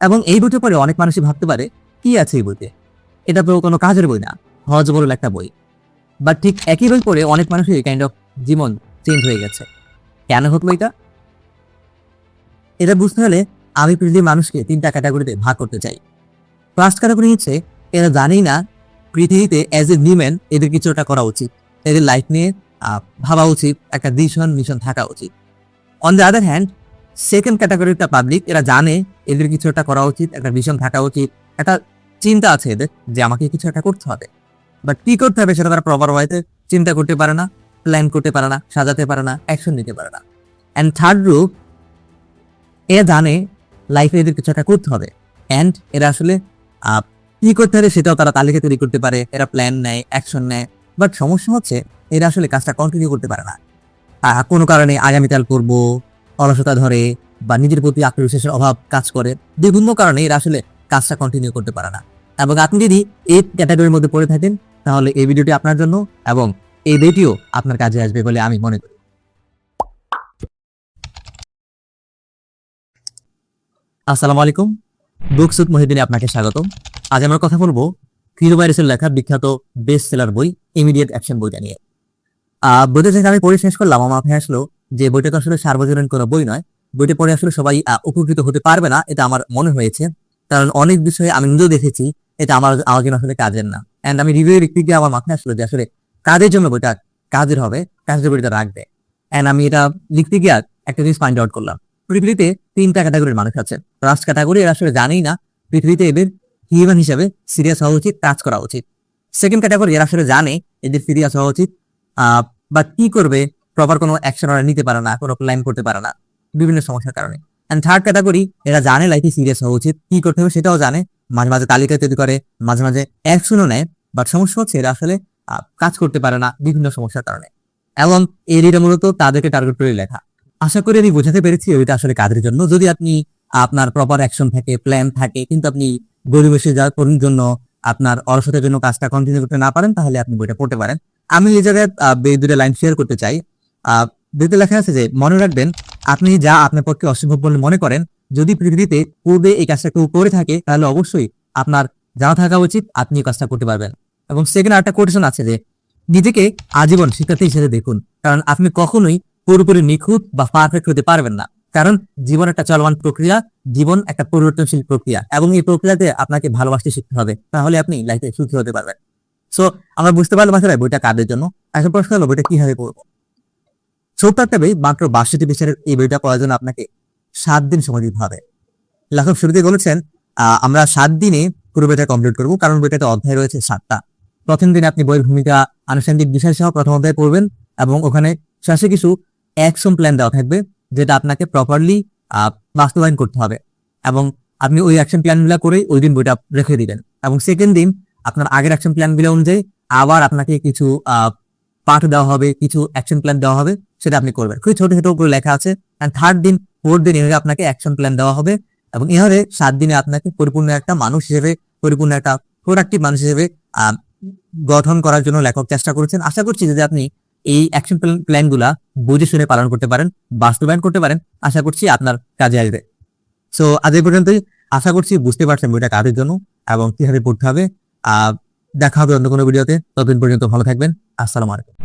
এবং এই বইটা পড়ে অনেক মানুষই ভাবতে পারে কি আছে এই বইতে, এটা তো কোনো কাজের বই না, হজ বড় একটা বই। বাট ঠিক একই বই পড়ে অনেক মানুষই কাইন্ড অফ জীবন চেঞ্জ হয়ে গেছে। কেন ঘটলো এটা? এটা বুঝতে হলে আমি পৃথিবীর মানুষকে 3টা ক্যাটাগরিতে ভাগ করতে চাই। ফার্স্ট ক্যাটাগরি হচ্ছে এরা জানেই না পৃথিবীতে অ্যাজ এ হিউম্যান এদের কিছু একটা করা উচিত, এদের লাইফ নিয়ে ভাবা উচিত, একটা মিশন থাকা উচিত। On the other hand second ক্যাটাগরিটা পাবলিক, এরা জানে এদের কিছু একটা করা উচিত, একটা ভিশন থাকা উচিত, একটা চিন্তা আছে এদের যে আমাকে কিছু একটা করতে হবে, বাট কি করতে হবে সেটা তারা প্রপার ওয়েতে চিন্তা করতে পারে না, প্ল্যান করতে পারে না, সাজাতে পারে না, অ্যাকশন নিতে পারে না। অ্যান্ড থার্ড গ্রুপ, এরা জানে লাইফে এদের কিছু একটা করতে হবে, অ্যান্ড এরা আসলে কি করতে হবে সেটাও তারা তালিকা তৈরি করতে পারে, এরা প্ল্যান নেয়, অ্যাকশন নেয়, বাট সমস্যা হচ্ছে এরা আসলে কাজটা কন্টিনিউ করতে পারে না। কোনো কারণে আগামীকাল করবো অলসতা ধরে বা নিজের প্রতি আত্মবিশ্বাসের অভাব কাজ করে, বিভিন্ন কারণে এরা আসলে কাজটা কন্টিনিউ করতে পারে না। এবং আপনি যদি এই ক্যাটাগরির মধ্যে পড়ে থাকেন তাহলে এই ভিডিওটি আপনার জন্য এবং এই ভিডিও আপনার কাজে আসবে বলে আমি মনে করি। আসসালামু আলাইকুম, বুকস উইথ মহিউদ্দিনে আপনাকে স্বাগত। আজ আমরা কথা বলবো ফিরো ভাইরাসের লেখা বিখ্যাত বেস্ট সেলার বই ইমিডিয়েট অ্যাকশন বইটা নিয়ে। বইটা যখন আমি পড়ে শেষ করলাম আমার মাথায় আসলো যে বইটা তো আসলে সার্বজনীন কোনো বই নয়, বইটা পড়ে আসলে সবাই উপকৃত হতে পারবে না, এটা আমার মনে হয়েছে। কারণ অনেক বিষয়ে আমি নিজেও দেখেছি এটা আমার জন্য আসলে কাজের না। অ্যান্ড আমি রিভিউ লিখতে গিয়ে আমার মাথায় আসলো যে আসলে কাজের জন্য বইটা কাজের হবে, কাজের বইটা রাখবে। অ্যান্ড আমি এটা লিখতে গিয়ে একটা জিনিস ফাইন্ড আউট করলাম, পৃথিবীতে 3টা ক্যাটাগরির মানুষ আছে। ফার্স্ট ক্যাটাগরি, এরা আসলে জানেই না পৃথিবীতে এদের হিউম্যান হিসেবে সিরিয়াস হওয়া উচিত, কাজ করা উচিত। সেকেন্ড ক্যাটাগরি, এরা আসলে জানে এদের সিরিয়াস হওয়া উচিত, বা কি করবে প্রপার কোনো অ্যাকশন ওরা নিতে পারে না, কোনো প্ল্যান করতে পারে না বিভিন্ন সমস্যার কারণে। এন্ড থার্ড ক্যাটাগরি, এরা জানে লাইফে সিরিয়াস হওয়া উচিত, কি করতে হবে সেটাও জানে, মাঝে মাঝে তালিকা তৈরি করে, মাঝে মাঝে অ্যাকশনও নেয়, বাট সমস্যা হচ্ছে এরা আসলে কাজ করতে পারে না বিভিন্ন সমস্যার কারণে। এবং এই রিডা মূলত তাদেরকে টার্গেট করে লেখা। আশা করি আমি বোঝাতে পেরেছি এটা আসলে কাদের জন্য। যদি আপনি আপনার প্রপার অ্যাকশন থাকে, প্ল্যান থাকে, কিন্তু আপনি গরিবেশে যাওয়ার জন্য আপনার অলসতার জন্য কাজটা কন্টিনিউ করতে না পারেন, তাহলে আপনি বইটা পড়তে পারেন। আমি এই জায়গায় দুটো লাইন শেয়ার করতে চাই। বইতে লেখা আছে যে মনে রাখবেন, আপনি যা আপনার পক্ষে অসম্ভব বলে মনে করেন, যদি পৃথিবীতে পূর্বে এই কাজটা কেউ করে থাকে তাহলে অবশ্যই আপনার জানা থাকা উচিত আপনি এই কাজটা করতে পারবেন। এবং সেকেন্ড আরেকটা কোটেশন আছে যে নিজেকে আজীবন শিক্ষার্থী হিসেবে দেখুন, কারণ আপনি কখনোই পুরোপুরি নিখুঁত বা পারফেক্ট হতে পারবেন না। কারণ জীবন একটা চলমান প্রক্রিয়া, জীবন একটা পরিবর্তনশীল প্রক্রিয়া, এবং এই প্রক্রিয়াতে আপনাকে ভালোবাসতে শিখতে হবে, তাহলে আপনি লাইফে সুখী হতে পারবেন। সো আমরা বুঝতে পারলাম আসলে বইটা কাদের জন্য। এখন প্রশ্ন হলো বইটা কিভাবে পড়বো। ছোট্ট একটা বই, মাত্র 62 পৃষ্ঠার এই বইটা পড়ার জন্য আপনাকে 7 দিন সময় দিতে হবে। লেখক শুরুতে বলেছেন আমরা 7 দিনে পুরো বইটা কমপ্লিট করবো, কারণ বইটাতে অধ্যায় রয়েছে 7টা। প্রথম দিনে আপনি বইয়ের ভূমিকা, আনুষঙ্গিক বিষয় সহ প্রথম অধ্যায় পড়বেন, এবং ওখানে শেষে কিছু অ্যাকশন প্ল্যান দেওয়া থাকবে যেটা আপনাকে প্রপারলি বাস্তবায়ন করতে হবে, এবং আপনি ওই অ্যাকশন প্ল্যানগুলো করে ওই দিন বইটা রেখে দিবেন। এবং সেকেন্ড দিন আপনার আগের অ্যাকশন প্ল্যানগুলো অনুযায়ী আবার আপনাকে কিছু পাঠ দেওয়া হবে, কিছু অ্যাকশন প্ল্যান দেওয়া হবে, সেটা আপনি করবেন। খুবই ছোট ছোট করে লেখা আছে। অ্যান্ড থার্ড দিন, ফোর্থ দিন এভাবে আপনাকে অ্যাকশন প্ল্যান দেওয়া হবে, এবং এভাবে 7 দিনে আপনাকে পরিপূর্ণ একটা মানুষ হিসেবে, পরিপূর্ণ একটা প্রোডাক্টিভ মানুষ হিসেবে গঠন করার জন্য লেখক চেষ্টা করেছেন। আশা করছি যদি আপনি এই অ্যাকশন প্ল্যানগুলা বুঝে শুনে পালন করতে পারেন, বাস্তবায়ন করতে পারেন, আশা করছি আপনার কাজে আসবে। সো আজ এই পর্যন্তই। আশা করছি বুঝতে পারছেন বইটা কাদের জন্য এবং কিভাবে পড়তে হবে। দেখা হবে অন্য কোনো ভিডিওতে। ততদিন পর্যন্ত ভালো থাকবেন। আসসালামু আলাইকুম।